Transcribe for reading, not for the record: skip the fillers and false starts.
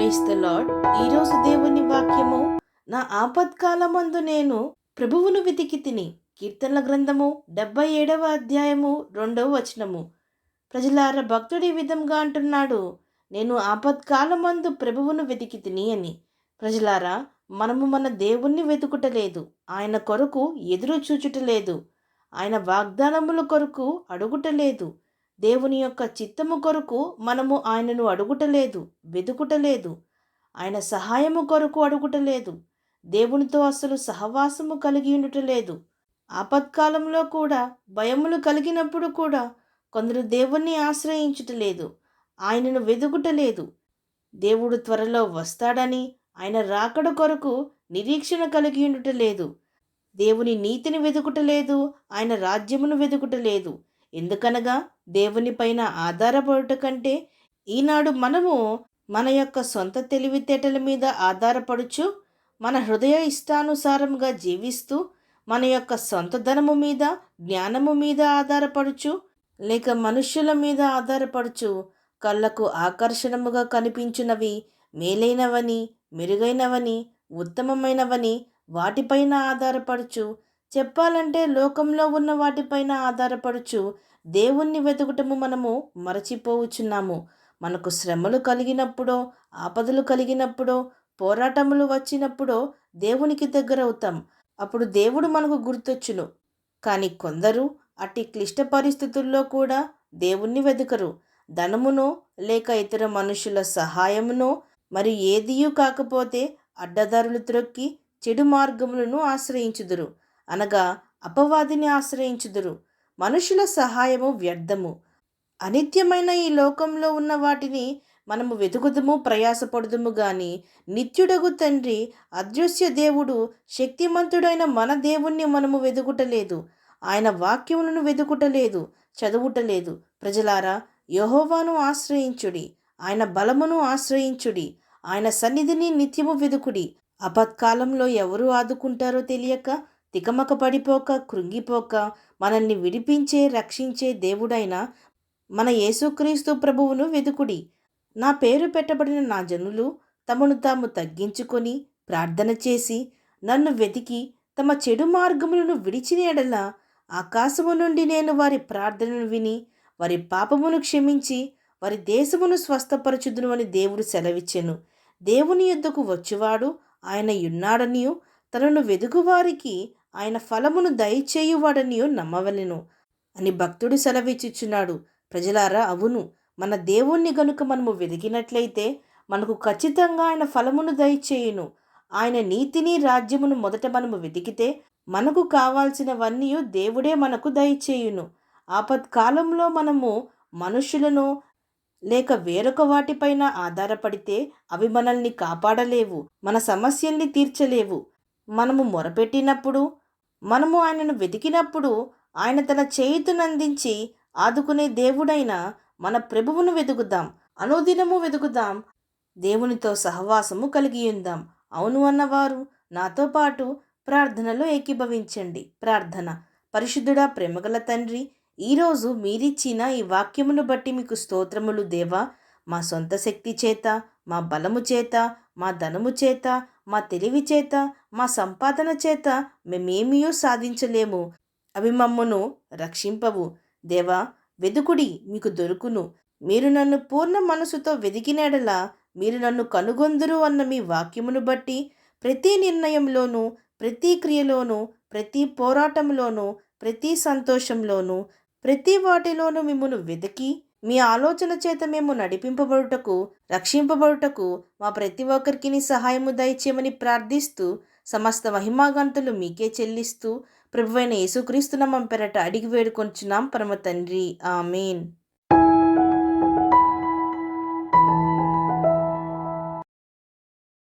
Praise the lord. ఈరోజు దేవుని వాక్యము, నా ఆపత్కాలమందు నేను ప్రభువును వెతికి తిని. కీర్తనల గ్రంథము 77వ అధ్యాయము 2వ వచనము. ప్రజలార భక్తుడు ఈ విధంగా అంటున్నాడు, నేను ఆపత్కాలమందు ప్రభువును వెతికి తిని అని. ప్రజలారా, మనము మన దేవుణ్ణి వెతుకుటలేదు, ఆయన కొరకు ఎదురు చూచుటలేదు, ఆయన వాగ్దానముల కొరకు అడుగుటలేదు, దేవుని యొక్క చిత్తము కొరకు మనము ఆయనను అడుగుటలేదు, వెతుకుటలేదు, ఆయన సహాయము కొరకు అడుగుటలేదు, దేవునితో అసలు సహవాసము కలిగి ఉండటలేదు. ఆపత్కాలంలో కూడా, భయములు కలిగినప్పుడు కూడా కొందరు దేవుణ్ణి ఆశ్రయించుటలేదు, ఆయనను వెతుకుటలేదు. దేవుడు త్వరలో వస్తాడని ఆయన రాకడ కొరకు నిరీక్షణ కలిగి ఉండటలేదు. దేవుని నీతిని వెతుకుటలేదు, ఆయన రాజ్యమును వెతుకుటలేదు. ఎందుకనగా దేవునిపైన ఆధారపడుట కంటే ఈనాడు మనము మన యొక్క సొంత తెలివితేటల మీద ఆధారపడుచు, మన హృదయ ఇష్టానుసారంగా జీవిస్తూ, మన యొక్క సొంత ధనము మీద, జ్ఞానము మీద ఆధారపడుచు, లేక మనుష్యుల మీద ఆధారపడుచు, కళ్ళకు ఆకర్షణముగా కనిపించునవి, మేలైనవని, మెరుగైనవని, ఉత్తమమైనవని వాటిపైన ఆధారపడుచు, చెప్పాలంటే లోకంలో ఉన్న వాటిపైన ఆధారపడుచు దేవుణ్ణి వెతుకుటము మనము మరచిపోవచ్చున్నాము. మనకు శ్రమలు కలిగినప్పుడో, ఆపదలు కలిగినప్పుడో, పోరాటములు వచ్చినప్పుడో దేవునికి దగ్గరవుతాం. అప్పుడు దేవుడు మనకు గుర్తొచ్చును. కానీ కొందరు అట్టి క్లిష్ట పరిస్థితుల్లో కూడా దేవుణ్ణి వెతుకరు. ధనమునో లేక ఇతర మనుషుల సహాయమునో మరి ఏదియూ కాకపోతే అడ్డదారులు త్రొక్కి చెడు మార్గములను ఆశ్రయించుదురు, అనగా అపవాదిని ఆశ్రయించుదురు. మనుషుల సహాయము వ్యర్థము. అనిత్యమైన ఈ లోకంలో ఉన్న వాటిని మనము వెతుకుదుము, ప్రయాసపడుదుము గాని నిత్యుడగు తండ్రి, అదృశ్య దేవుడు, శక్తిమంతుడైన మన దేవుణ్ణి మనము వెతుకుటలేదు, ఆయన వాక్యములను వెతుకుటలేదు, చదువుటలేదు. ప్రజలారా, యెహోవాను ఆశ్రయించుడి, ఆయన బలమును ఆశ్రయించుడి, ఆయన సన్నిధిని నిత్యము వెతుకుడి. ఆపత్కాలంలో ఎవరు ఆదుకుంటారో తెలియక, తికమక పడిపోక, కృంగిపోక, మనల్ని విడిపించే, రక్షించే దేవుడైన మన యేసుక్రీస్తు ప్రభువును వెతుకుడి. నా పేరు పెట్టబడిన నా జనులు తమను తాము తగ్గించుకొని ప్రార్థన చేసి నన్ను వెతికి తమ చెడు మార్గములను విడిచిన ఎడల ఆకాశము నుండి నేను వారి ప్రార్థనను విని వారి పాపమును క్షమించి వారి దేశమును స్వస్థపరచుదును అని దేవుడు సెలవిచ్చెను. దేవుని యొద్దకు వచ్చువాడు ఆయన యున్నాడనియు, తనను వెదుకువారికి ఆయన ఫలమును దయచేయువాడనియు నమ్మవలెను అని భక్తుడు సెలవిచ్చుచున్నాడు. ప్రజలారా, అవును, మన దేవుణ్ణి గనుక మనము వెదికినట్లయితే మనకు ఖచ్చితంగా ఆయన ఫలమును దయచేయును. ఆయన నీతిని, రాజ్యమును మొదట మనము వెతికితే మనకు కావాల్సినవన్నీ దేవుడే మనకు దయచేయును. ఆపత్కాలంలో మనము మనుషులను లేక వేరొక వాటిపైన ఆధారపడితే అవి మనల్ని కాపాడలేవు, మన సమస్యల్ని తీర్చలేవు. మనము మొరపెట్టినప్పుడు, మనము ఆయనను వెతికినప్పుడు ఆయన తన చేయుతనందించి ఆదుకునే దేవుడైన మన ప్రభువును వెతుకుదాం, అనుదినము వెతుకుదాం, దేవునితో సహవాసము కలిగి ఉందాం. అవును అన్నవారు నాతో పాటు ప్రార్థనలో ఏకీభవించండి. ప్రార్థన. పరిశుద్ధుడా, ప్రేమగల తండ్రి, ఈరోజు మీరిచ్చిన ఈ వాక్యమును బట్టి మీకు స్తోత్రములు దేవా. మా సొంత శక్తి చేత, మా బలము చేత, మా ధనము చేత, మా తెలివి చేత, మా సంపాదన చేత మేమేమీయూ సాధించలేము. అవి మమ్మను రక్షింపవు. దేవా, వెదుకుడి, మీకు దొరుకును. మీరు నన్ను పూర్ణ మనసుతో వెదికినెడల మీరు నన్ను కనుగొందురు అన్న మీ వాక్యమును బట్టి ప్రతి నిర్ణయంలోనూ, ప్రతి క్రియలోనూ, ప్రతి పోరాటంలోనూ, ప్రతి సంతోషంలోనూ, ప్రతి వాటిలోనూ మిమ్మును వెతికి మీ ఆలోచన చేత మేము నడిపింపబడుటకు, రక్షింపబడుటకు మా ప్రతి ఒక్కరికి సహాయము దయచేయమని ప్రార్థిస్తూ, సమస్త మహిమాగంతులు మీకే చెల్లిస్తూ ప్రభువైన యేసుక్రీస్తు నామం పేరట అడిగి వేడుకొంచున్నాం పరమ తండ్రి. ఆమేన్.